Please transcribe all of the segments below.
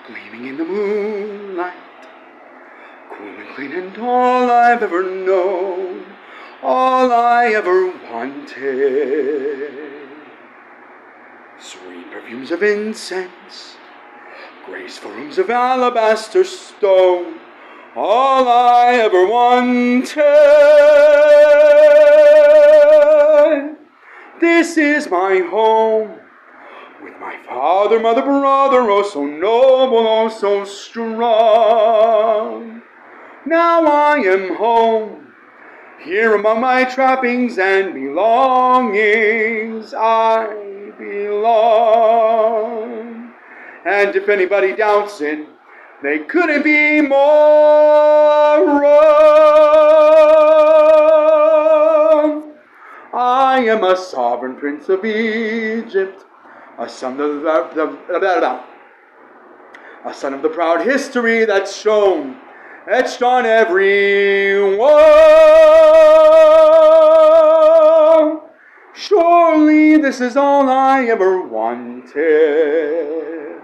gleaming in the moonlight, cool and clean and all I've ever known, all I ever wanted. Sweet perfumes of incense, graceful rooms of alabaster stone, all I ever wanted. This is my home, with my father, mother, brother, oh so noble, oh so strong. Now I am home, here among my trappings and belongings I belong. And if anybody doubts it, they couldn't be more wrong. I am a sovereign prince of Egypt, a son of the proud history that's shown, etched on every wall. Surely this is all I ever wanted,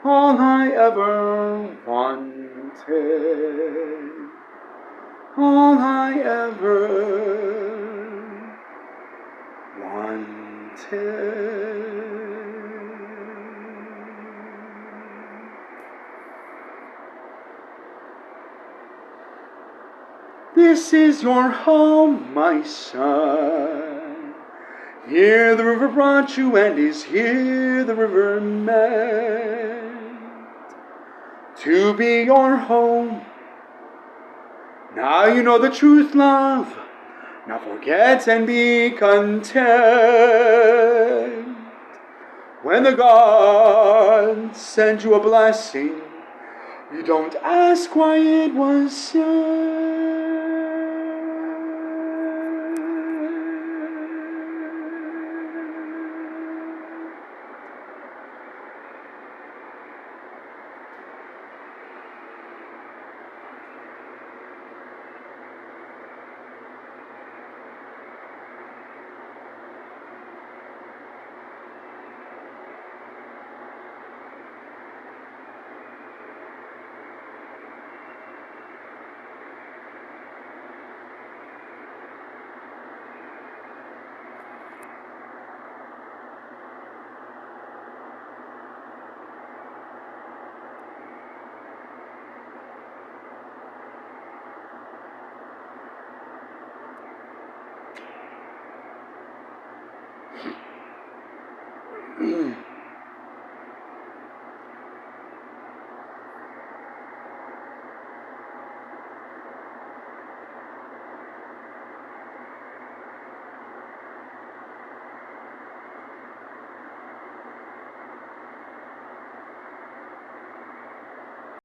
all I ever wanted, all I ever wanted. This is your home, my son. Here the river brought you, and is here the river meant to be your home. Now you know the truth, love. Now forget and be content. When the gods send you a blessing, you don't ask why it was sent.